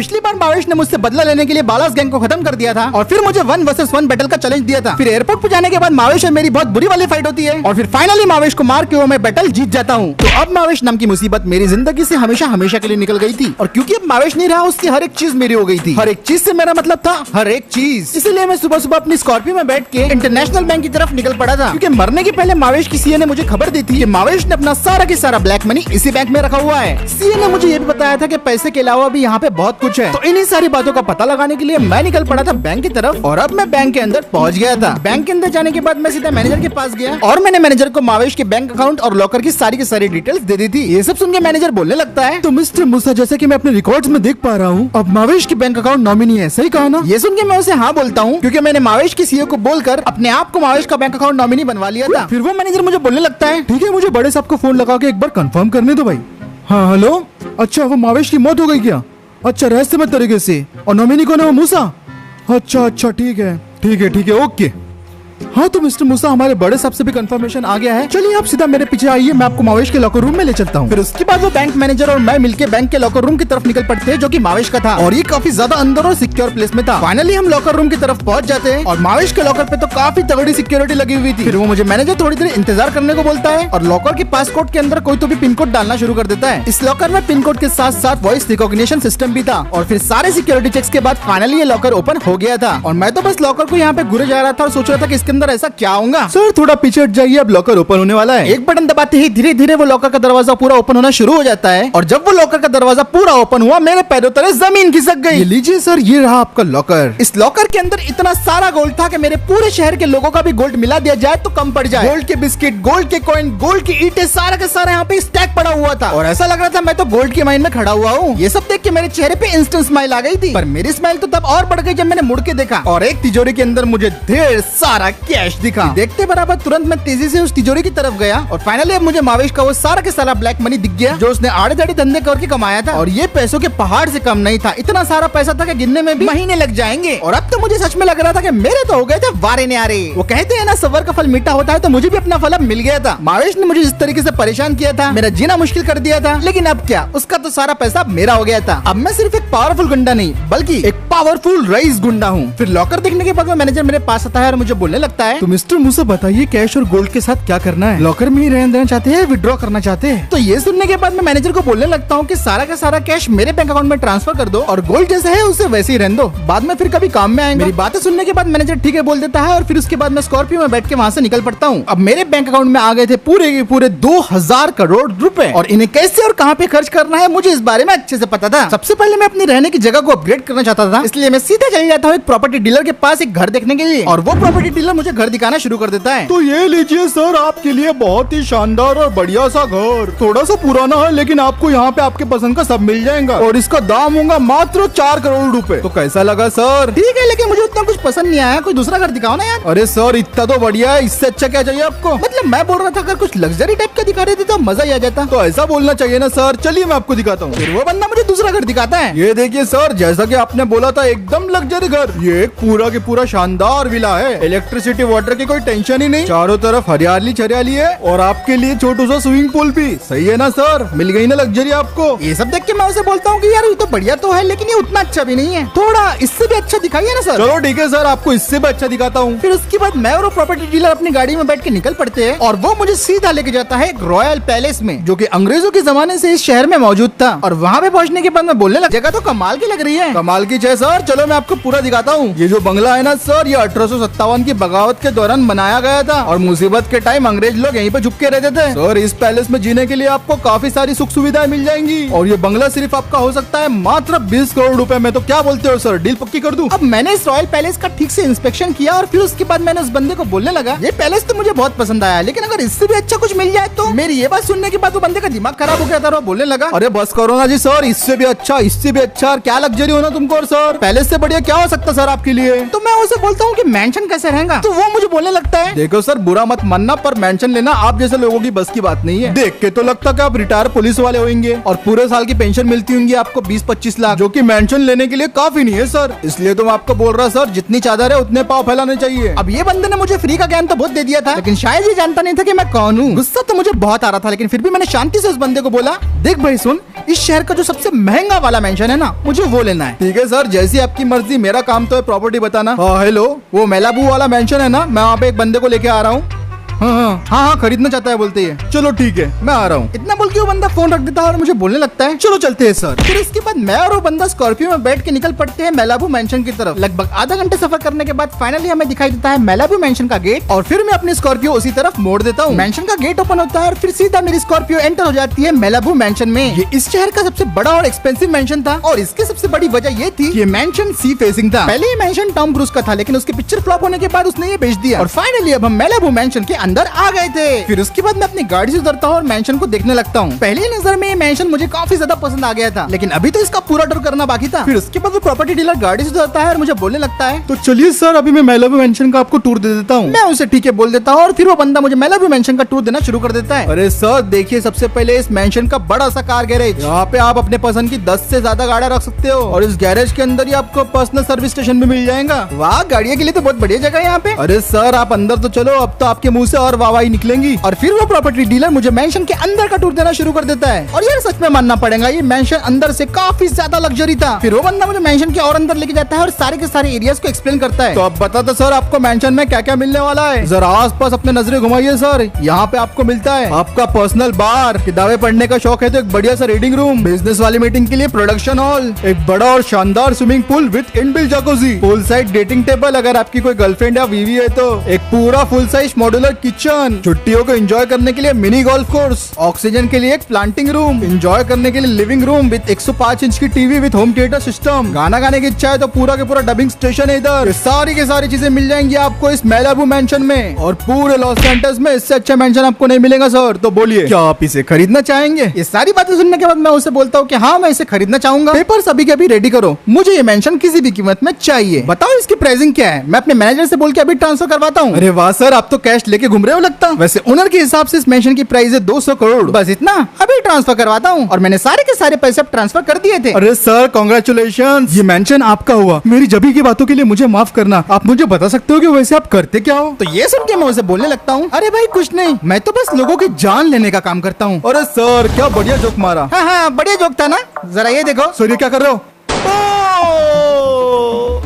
पिछली बार मावेश ने मुझसे बदला लेने के लिए बालास गैंग को खत्म कर दिया था और फिर मुझे 1 वर्सेस 1 बैटल का चैलेंज दिया था। फिर एयरपोर्ट पहुंचाने के बाद मावेश और मेरी बहुत बुरी वाली फाइट होती है और फिर फाइनली मावेश को मार के वो मैं बैटल जीत जाता हूँ। तो अब मावेश नाम की मुसीबत मेरी जिंदगी से हमेशा हमेशा के लिए निकल गई थी और क्योंकि अब मावेश नहीं रहा उसकी हर एक चीज मेरी हो गई थी। हर एक चीज से मेरा मतलब था हर एक चीज। इसीलिए मैं सुबह सुबह अपनी स्कॉर्पियो में बैठ के इंटरनेशनल बैंक की तरफ निकल पड़ा था क्योंकि मरने के पहले मावेश की सीए ने मुझे खबर दी थी कि मावेश ने अपना सारा की सारा ब्लैक मनी इसी बैंक में रखा हुआ है। सीए ने मुझे ये भी बताया था कि पैसे के अलावा भी यहाँ पे बहुत कुछ है। तो इन्हीं सारी बातों का पता लगाने के लिए मैं निकल पड़ा था बैंक की तरफ और अब मैं बैंक के अंदर पहुंच गया था। बैंक के अंदर जाने के बाद मैं सीधा मैनेजर के पास गया और मैंने मैनेजर को मावेश के बैंक अकाउंट और लॉकर की सारी डिटेल्स दे दी थी। ये सब सुन के मैनेजर बोलने लगता है, तो मिस्टर मूसा जैसे कि मैं अपने रिकॉर्ड्स में देख पा रहा हूँ अब मावेश की बैंक अकाउंट नॉमिनी है, सही कहा ना? ये सुन के मैं उसे हाँ बोलता हूँ क्योंकि मैंने मावेश की सीईओ को बोलकर अपने आप को मावेश का बैंक अकाउंट नॉमिनी बनवा लिया था। फिर वो मैनेजर मुझे बोलने लगता है, ठीक है मुझे बड़े साहब को फोन लगा के एक बार कंफर्म करने दो भाई। हाँ हेलो, अच्छा वो मावेश की मौत हो गई क्या? अच्छा रहस्यमय तरीके से, और नॉमिनी कौन है वो मूसा? अच्छा ठीक है ओके। हाँ तो मिस्टर मूसा हमारे बड़े साहब से भी कंफर्मेशन आ गया है, चलिए आप सीधा मेरे पीछे आइए, मैं आपको मावेश के लॉकर रूम में ले चलता हूँ। फिर उसके बाद वो बैंक मैनेजर और मैं मिलके बैंक के लॉकर रूम की तरफ निकल पड़ते हैं जो कि मावेश का था और ये काफी ज्यादा अंदर और सिक्योर प्लेस में था। फाइनली हम लॉकर रूम की तरफ पहुंच जाते हैं और मावेश के लॉकर पे तो काफी तगड़ी सिक्योरिटी लगी हुई थी। फिर वो मुझे मैनेजर थोड़ी देर इंतजार करने को बोलता है और लॉकर के पासकोड के अंदर कोई तो भी पिन कोड डालना शुरू कर देता है। इस लॉकर में पिन कोड के साथ साथ वॉइस रिकॉग्निशन सिस्टम भी था और फिर सारे सिक्योरिटी चेक्स के बाद फाइनली ये लॉकर ओपन हो गया था और मैं तो बस लॉकर को यहाँ पे घूरे जा रहा था और सोच रहा था कि इसके अंदर ऐसा क्या होगा। सर थोड़ा पीछे हट जाइए, अब लॉकर ओपन होने वाला है। एक बटन दबाते ही धीरे धीरे वो लॉकर का दरवाजा पूरा ओपन होना शुरू हो जाता है और जब वो लॉकर का दरवाजा पूरा ओपन हुआ मेरे पैरों तले जमीन खिसक गई। ये लीजिए सर, ये रहा आपका लॉकर। इस लॉकर के अंदर इतना सारा गोल्ड था कि मेरे पूरे शहर के लोगों का भी गोल्ड मिला दिया जाए तो कम पड़ जाए। गोल्ड के बिस्किट, गोल्ड के कॉइन, गोल्ड की ईंटें, सारा का सारा यहाँ पे स्टैक पड़ा हुआ था और ऐसा लग रहा था मैं तो गोल्ड की माइन में खड़ा हुआ हूँ। ये सब देख के मेरे चेहरे पे इंस्टेंट स्माइल आ गई थी, पर मेरी स्माइल तो तब और बढ़ गई जब मैंने मुड़ के देखा और एक तिजोरी के अंदर मुझे ढेर सारा कैश दिखा। देखते बराबर तुरंत मैं तेजी से उस तिजोरी की तरफ गया और फाइनली अब मुझे मावेश का वो सारा के सारा ब्लैक मनी दिख गया जो उसने आड़े दाड़े धंधे करके कमाया था और ये पैसों के पहाड़ से कम नहीं था। इतना सारा पैसा था कि गिनने में भी महीने लग जाएंगे और अब तो मुझे सच में लग रहा था कि मेरे तो हो गए थे वारे न्यारे। वो कहते हैं ना सबर का फल मीठा होता है, तो मुझे भी अपना फल अब मिल गया था। मावेश ने मुझे इस तरीके से परेशान किया था, मेरा जीना मुश्किल कर दिया था, लेकिन अब क्या, उसका तो सारा पैसा मेरा हो गया था। अब मैं सिर्फ एक पावरफुल गुंडा नहीं बल्कि एक पावरफुल रईस गुंडा हूँ। फिर लॉकर देखने के बाद मैनेजर मेरे पास आता है और मुझे बोलने लगता है, तो मिस्टर मूसा बताइए कैश और गोल्ड के साथ क्या करना है? लॉकर में ही रहने देना चाहते हैं, विड्रॉ करना चाहते हैं? तो ये सुनने के बाद मैं मैनेजर को बोलने लगता हूँ कि सारा का सारा कैश मेरे बैंक अकाउंट में ट्रांसफर कर दो और गोल्ड जैसे है उसे वैसे ही रहने दो, बाद में फिर कभी काम में आएंगे। मेरी बातें सुनने के बाद मैनेजर ठीक है बोल देता है और फिर उसके बाद मैं स्कॉर्पियो में बैठ के वहाँ से निकल पड़ता हूँ। अब मेरे बैंक अकाउंट में आ गए थे पूरे के पूरे 2000 करोड़ रुपए और इन्हें कैसे और कहाँ पे खर्च करना है मुझे इस बारे में अच्छे से पता था। सबसे पहले मैं अपनी रहने की जगह को अपग्रेड करना चाहता था, इसलिए मैं सीधा चले जाता हूँ एक प्रॉपर्टी डीलर के पास एक घर देखने के लिए और वो प्रॉपर्टी डीलर मुझे घर दिखाना शुरू कर देता है। तो ये लीजिए सर, आपके लिए बहुत ही शानदार और बढ़िया सा घर, थोड़ा सा पुराना है लेकिन आपको यहाँ पे आपके पसंद का सब मिल जाएगा और इसका दाम होगा मात्र 4 करोड़ रुपए। तो कैसा लगा सर? ठीक है, लेकिन मुझे उतना कुछ पसंद नहीं आया, कोई दूसरा घर दिखाओ ना यार। अरे सर इतना तो बढ़िया है, इससे अच्छा क्या चाहिए आपको? मतलब मैं बोल रहा था अगर कुछ लग्जरी टाइप का दिखा रहे थे तो मजा ही आ जाता। तो ऐसा बोलना चाहिए ना सर, चलिए मैं आपको दिखाता हूँ। फिर वो बंदा मुझे दूसरा घर दिखाता है। ये देखिए सर, जैसा कि आपने बोला था एकदम लग्जरी घर, ये एक पूरा के पूरा शानदार विला है, इलेक्ट्रिसिटी वाटर की कोई टेंशन ही नहीं, चारों तरफ हरियाली छरियाली है और आपके लिए छोटू सा स्विमिंग पूल भी। सही है ना सर, मिल गई ना लग्जरी आपको? ये सब देख के मैं उसे बोलता हूँ कि यार ये तो बढ़िया तो है लेकिन ये उतना अच्छा भी नहीं है, थोड़ा इससे भी अच्छा दिखाइए ना सर। चलो ठीक है सर, आपको इससे भी अच्छा दिखाता हूँ। फिर उसके बाद मैं और प्रॉपर्टी डीलर अपनी गाड़ी में बैठ के निकल पड़ते हैं और वो मुझे सीधा लेके जाता है एक रॉयल पैलेस में जो कि अंग्रेजों के जमाने से इस शहर में मौजूद था। और वहाँ पे पहुँचने के बाद मैं बोलने लगा, जगह तो कमाल की लग रही है। कमाल की है सर, चलो मैं आपको पूरा दिखाता हूँ। ये जो बंगला है ना सर, ये 1857 की बगावत के दौरान बनाया गया था और मुसीबत के टाइम अंग्रेज लोग यहीं पे छुपके रहते थे। सर इस पैलेस में जीने के लिए आपको काफी सारी सुख सुविधाएं मिल जाएंगी और ये बंगला सिर्फ आपका हो सकता है मात्र 20 करोड़ रुपए में। तो क्या बोलते हो सर, डील पक्की कर दूं? अब मैंने इस रॉयल पैलेस का ठीक से इंस्पेक्शन किया और फिर उसके बाद मैंने उस बंदे को बोलने लगा, ये पैलेस तो मुझे बहुत पसंद आया लेकिन अगर इससे भी अच्छा कुछ मिल जाए तो। मेरी ये बात सुनने के बाद वो बंदे का दिमाग खराब हो गया था, वो बोलने लगा, अरे बस करो ना जी सर, इससे भी अच्छा, इससे भी अच्छा, क्या लग्जरी होना तुमको और सर, पैलेस से बढ़िया क्या हो सकता सर आपके लिए? तो मैं उसे बोलता हूँ कि मेंशन कैसे रहेगा? तो वो मुझे बोलने लगता है, देखो सर बुरा मत मानना, पर मेंशन लेना आप जैसे लोगों की बस की बात नहीं है। देख के तो लगता कि आप रिटायर पुलिस वाले होंगे और पूरे साल की पेंशन मिलती होंगी आपको 20-25 लाख, जो कि मेंशन लेने के लिए काफी नहीं है सर। इसलिए तो मैं आपको बोल रहा सर, जितनी चादर है उतने पाँव फैलाने चाहिए। अब ये बंदे ने मुझे फ्री का ज्ञान तो बहुत दे दिया था, लेकिन शायद ये जानता नहीं था कि मैं कौन हूँ। गुस्सा तो मुझे बहुत आ रहा था, लेकिन फिर भी मैंने शांति से उस बंदे को बोला, देख भाई सुन, इस शहर का जो सबसे महंगा वाला मेंशन है ना, मुझे वो लेना है। ठीक है सर, जैसी आपकी मर्जी, मेरा काम तो है प्रॉपर्टी बताना। हेलो, वो मेलाबू वाला मेंशन है ना, मैं वहाँ पे एक बंदे को लेके आ रहा हूँ। हाँ, खरीदना चाहता है बोलते है। चलो ठीक है, मैं आ रहा हूँ। इतना बोल के वो बंदा फोन रख देता है और मुझे बोलने लगता है, चलो चलते हैं सर। फिर इसके बाद मैं और वो बंदा स्कॉर्पियो में बैठ के निकल पड़ते हैं मेलाबू मेंशन की तरफ। लगभग आधा घंटे सफर करने के बाद फाइनली हमें दिखाई देता है मेलाबू मेंशन का गेट, और फिर मैं अपनी स्कॉर्पियो उसी तरफ मोड़ देता हूँ। मेंशन का गेट ओपन होता है और फिर सीधा मेरी स्कॉर्पियो एंटर हो जाती है मेलाबू मेंशन में। ये इस शहर का सबसे बड़ा और एक्सपेंसिव मेंशन था, और इसकी सबसे बड़ी वजह ये थी कि ये मेंशन सी फेसिंग था। पहले ये मेंशन टॉम क्रूज का था, लेकिन उसकी पिक्चर फ्लॉप होने के बाद उसने ये बेच दिया, और फाइनली अब हम मेलाबू मेंशन के अंदर आ गए थे। फिर उसके बाद मैं अपनी गाड़ी से उतरता हूँ और मेंशन को देखने लगता हूँ। पहली नजर में ये मेंशन मुझे काफी ज्यादा पसंद आ गया था, लेकिन अभी तो इसका पूरा टूर करना बाकी था। फिर उसके बाद वो प्रॉपर्टी डीलर गाड़ी से उतरता है और मुझे बोलने लगता है, तो चलिए सर, अभी मैं मेलाबू मेंशन का आपको टूर दे देता हूँ। मैं उसे ठीक है बोल देता हूँ, और फिर वो बंदा मुझे मेलाबू मेंशन का टूर देना शुरू कर देता है। अरे सर देखिए, सबसे पहले इस मेंशन का बड़ा सा कार गैरेज, यहाँ पे आप अपने पसंद की 10 से ज्यादा गाड़ियाँ रख सकते हो, और इस गैरेज के अंदर ही आपको पर्सनल सर्विस स्टेशन भी मिल जाएगा। वाह, गाड़ियों के लिए तो बहुत बढ़िया जगह है यहाँ पे। अरे सर आप अंदर तो चलो, अब तो आपके मुंह से और वाहवाही निकलेंगी। और फिर वो प्रॉपर्टी डीलर मुझे मेंशन के अंदर का टूर देना शुरू कर देता है, और यार सच में मानना पड़ेगा, ये मेंशन अंदर से काफी ज्यादा लग्जरी था। फिर वो बंदा मुझे मेंशन के और अंदर लेके जाता है और सारे के सारे एरियाज को एक्सप्लेन करता है। तो अब बता दो सर, आपको मेंशन में क्या क्या मिलने वाला है? जरा आस पास अपने नजरें घुमाइए सर। यहाँ पे आपको मिलता है आपका पर्सनल बार, किताबें पढ़ने का शौक है तो एक बढ़िया सा रीडिंग रूम, बिजनेस वाली मीटिंग के लिए प्रोडक्शन हॉल, एक बड़ा और शानदार swimming pool with inbuilt jacuzzi, full size dining table अगर आपकी कोई गर्लफ्रेंड या बीवी है तो, एक पूरा फुल साइज मॉड्यूलर किचन, छुट्टियों को एंजॉय करने के लिए मिनी गोल्फ कोर्स, ऑक्सीजन के लिए एक प्लांटिंग रूम, एंजॉय करने के लिए लिविंग रूम विद 105 इंच की TV with home theatre system, गाना गाने की इच्छा है तो पूरा के पूरा डबिंग स्टेशन है इधर। ये सारी की सारी चीजें मिल जाएंगी आपको इस मेलाबू मेंशन में, और पूरे लॉस एंजल्स में इससे अच्छा मेंशन आपको नहीं मिलेगा सर। तो बोलिए, क्या आप इसे खरीदना चाहेंगे? ये सारी बातें सुनने के बाद मैं उसे बोलता हूँ कि हाँ, मैं इसे खरीदना चाहूंगा। पेपर्स अभी के अभी रेडी करो, मुझे ये मेंशन किसी भी कीमत में चाहिए। बताओ इसकी प्राइसिंग क्या है, मैं अपने मैनेजर से बोल के अभी ट्रांसफर करवाता हूँ। अरे वाह सर, आप तो कैश लेके घूम रहे हो लगता। वैसे ओनर के हिसाब से इस मेंशन की प्राइस है 200 करोड़, बस इतना, अभी ट्रांसफर करवाता हूँ। और मैंने सारे के सारे पैसे ट्रांसफर कर दिए थे। अरे सर कांग्रेचुलेशन, ये मेंशन आपका हुआ। मेरी जबी की बातों के लिए मुझे माफ करना। आप मुझे बता सकते हो कि वैसे आप करते क्या हो? तो ये सुन के मैं उसे बोलने लगता हूँ, अरे भाई कुछ नहीं, मैं तो बस लोगों की जान लेने का काम करता हूँ। अरे सर क्या बढ़िया जोक मारा। हाँ, बढ़िया जोक था ना, जरा ये देखो। सर ये क्या कर रहे हो?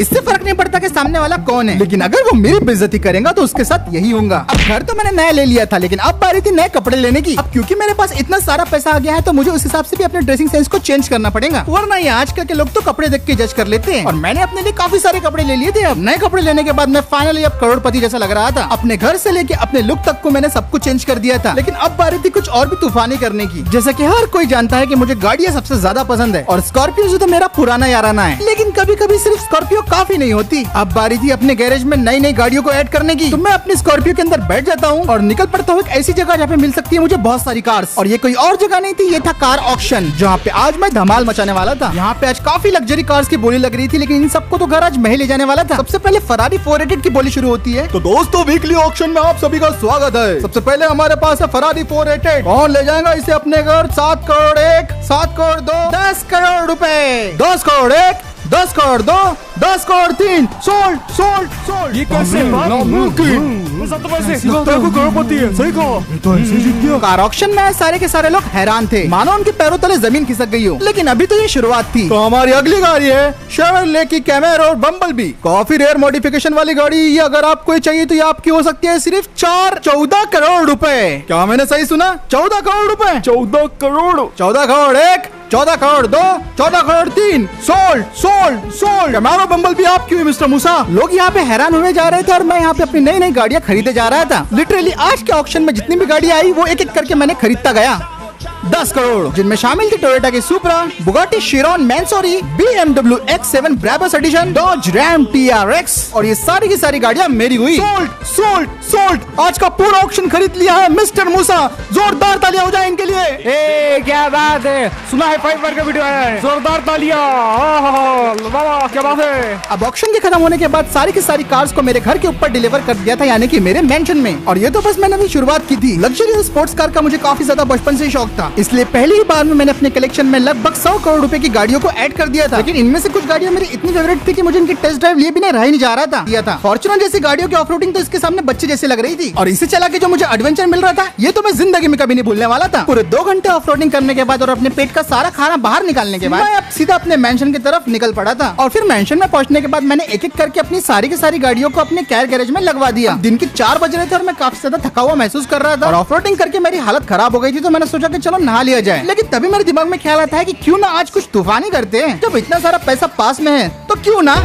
इससे फर्क नहीं पड़ता कि सामने वाला कौन है, लेकिन अगर वो मेरी बेइज्जती करेगा तो उसके साथ यही होगा। अब घर तो मैंने नया ले लिया था, लेकिन अब बारी थी नए कपड़े लेने की। अब क्योंकि मेरे पास इतना सारा पैसा आ गया है तो मुझे उस हिसाब से भी अपने ड्रेसिंग सेंस को चेंज करना पड़ेगा, वरना ये आजकल के लोग तो कपड़े देख के जज कर लेते हैं। और मैंने अपने लिए काफी सारे कपड़े ले लिए थे। अब नए कपड़े लेने के बाद मैं फाइनली अब करोड़पति जैसा लग रहा था। अपने घर से लेके अपने लुक तक को मैंने सब कुछ चेंज कर दिया था, लेकिन अब बारी थी कुछ और भी तूफानी करने की। जैसा कि हर कोई जानता है कि मुझे गाड़ियां सबसे ज्यादा पसंद है, और स्कॉर्पियो से तो मेरा पुराना याराना है, लेकिन कभी कभी सिर्फ स्कॉर्पियो काफी नहीं होती। अब बारी थी अपने गैरेज में नई नई गाड़ियों को ऐड करने की, तो मैं अपनी स्कॉर्पियो के अंदर बैठ जाता हूँ और निकल पड़ता हूँ एक ऐसी जगह जहाँ पे मिल सकती है मुझे बहुत सारी कार्स। और ये कोई और जगह नहीं थी, ये था कार ऑक्शन, जहाँ पे आज मैं धमाल मचाने वाला था। यहाँ पे आज काफी लग्जरी कार्स की बोली लग रही थी, लेकिन इन सबको तो घर आज मैं ही ले जाने वाला था। सबसे पहले फरारी 488 की बोली शुरू होती है। तो दोस्तों, वीकली ऑक्शन में आप सभी का स्वागत है। सबसे पहले हमारे पास है फरारी 488। कौन ले जाएगा इसे अपने घर? 7 करोड़ 1, 7 करोड़ 2, 10 करोड़ रुपए, 10 crore 1, 10 crore 2, 10 crore 3, sold sold sold. ये कैसे नामुमकिन? करोड़पति है, सही कहा। तो ऐसे जीत गया। कार ऑक्शन में सारे के सारे लोग हैरान थे, मानो उनके पैरों तले जमीन खिसक गई हो। लेकिन अभी तो ये शुरुआत थी। तो हमारी अगली गाड़ी है शेवरले की कैमेरो और बम्बलबी, काफी रेयर मॉडिफिकेशन वाली गाड़ी। ये अगर आपको चाहिए तो ये आपकी हो सकती है सिर्फ 14 करोड़ रुपए। क्या मैंने सही सुना? 14 करोड़ रुपए। 14 crore 14 crore 1, 14 crore 2, 14 crore 3, sold sold sold. Camaro bumble भी आपकी हुई मिस्टर मूसा। लोग यहाँ पे हैरान हुए जा रहे थे और मैं यहाँ पे अपनी नई नई गाड़ियाँ खरीदे जा रहा था। लिटरली आज के ऑक्शन में जितनी भी गाड़ियाँ आई वो एक एक करके मैंने खरीदता गया। 10 करोड़, जिनमें शामिल थी टोयोटा की Supra, Bugatti Chiron Mansory, BMW X7 Brabus edition, Dodge Ram TRX, और ये सारी की सारी गाड़ियां मेरी हुई। Sold sold sold. आज का पूरा ऑक्शन खरीद लिया है मिस्टर मूसा। जोरदार तालियां हो जाए इनके लिए। ए क्या बात है, सुना है 5 बार का वीडियो है, जोरदार तालियां। वाह क्या बात है। अब ऑक्शन के खत्म होने के बाद सारी की सारी कार्स को मेरे घर के ऊपर डिलीवर कर दिया था, यानी कि मेरे मेंशन में। और ये तो बस मैंने अभी शुरुआत की थी। लग्जरियस स्पोर्ट्स कार का मुझे काफी ज्यादा बचपन से शौक था, इसलिए पहली ही बार में मैंने अपने कलेक्शन में लगभग 100 करोड़ रुपए की गाड़ियों को ऐड कर दिया था। लेकिन इनमें से कुछ गाड़ियां मेरी इतनी फेवरेट थी कि मुझे इनकी टेस्ट ड्राइव लिए बिना रह नहीं जा रहा था। फॉर्च्यूनर जैसी गाड़ियों की ऑफरोडिंग तो इसके सामने बच्चे जैसे लग रही थी, और इसे चला के जो मुझे एडवेंचर मिल रहा था ये तो मैं जिंदगी में कभी नहीं भूलने वाला था। पूरे 2 घंटे ऑफरोडिंग करने के बाद और अपने पेट का सारा खाना बाहर निकालने के बाद मैं अब सीधा अपने मेंशन की तरफ निकल पड़ा था। और फिर मेंशन में पहुंचने के बाद मैंने एक एक करके अपनी सारी की सारी गाड़ियों को अपने कैर गैरेज में लगवा दिया। दिन के 4 बज रहे थे और मैं काफी ज्यादा थका हुआ महसूस कर रहा था, और ऑफरोडिंग करके मेरी हालत खराब हो गई थी। तो मैंने सोचा कि चलो नहा लिया जाए, लेकिन तभी मेरे दिमाग में ख्याल आता है कि क्यों ना आज कुछ तूफानी करते हैं। जब इतना सारा पैसा पास में है तो क्यों ना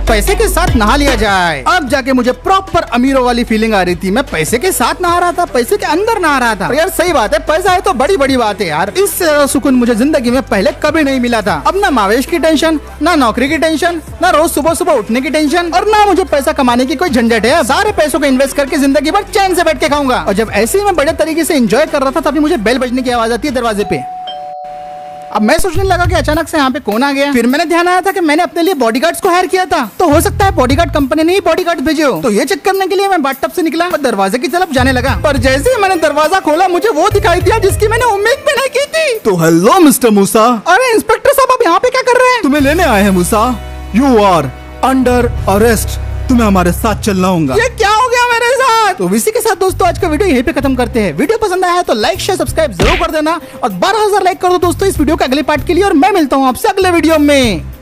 पैसे के साथ नहा लिया जाए। अब जाके मुझे प्रॉपर अमीरों वाली फीलिंग आ रही थी। मैं पैसे के साथ नहा रहा था, पैसे के अंदर नहा रहा था। यार सही बात है, पैसा है तो बड़ी बड़ी बात है यार। इससे ज्यादा सुकून मुझे जिंदगी में पहले कभी नहीं मिला था। अब ना मावेश की टेंशन, ना नौकरी की टेंशन, ना रोज सुबह सुबह उठने की टेंशन, और ना मुझे पैसा कमाने की कोई झंझट है। सारे पैसों को इन्वेस्ट करके जिंदगी भर चैन से बैठ के खाऊंगा। और जब ऐसे ही मैं बड़े तरीके से एंजॉय कर रहा था तभी मुझे बेल बजने की आवाज आती है दरवाजे पे। अब मैं सोचने लगा कि अचानक से यहाँ पे कौन आ गया। फिर मैंने ध्यान आया था कि मैंने अपने लिए बॉडीगार्ड्स को हायर किया था, तो हो सकता है बॉडीगार्ड कंपनी ने ही बॉडीगार्ड भेजे हो। तो ये चेक करने के लिए मैं बाथटब से निकला और दरवाजे की तरफ जाने लगा। पर जैसे ही मैंने दरवाजा खोला मुझे वो दिखाई दिया जिसकी मैंने उम्मीद भी नहीं की थी। तो हेलो मिस्टर मूसा। अरे इंस्पेक्टर साहब, आप यहाँ पे क्या कर रहे हैं? तुम्हें लेने आए हैं Musa. You are under arrest. तुम्हें हमारे साथ चलना होगा। ये क्या हो गया मेरे साथ? तो इसी के साथ दोस्तों आज का वीडियो यहीं पे खत्म करते हैं। वीडियो पसंद आया है तो लाइक शेयर सब्सक्राइब जरूर कर देना, और 12,000 लाइक कर दो दोस्तों इस वीडियो के अगले पार्ट के लिए। और मैं मिलता हूँ आपसे अगले वीडियो में।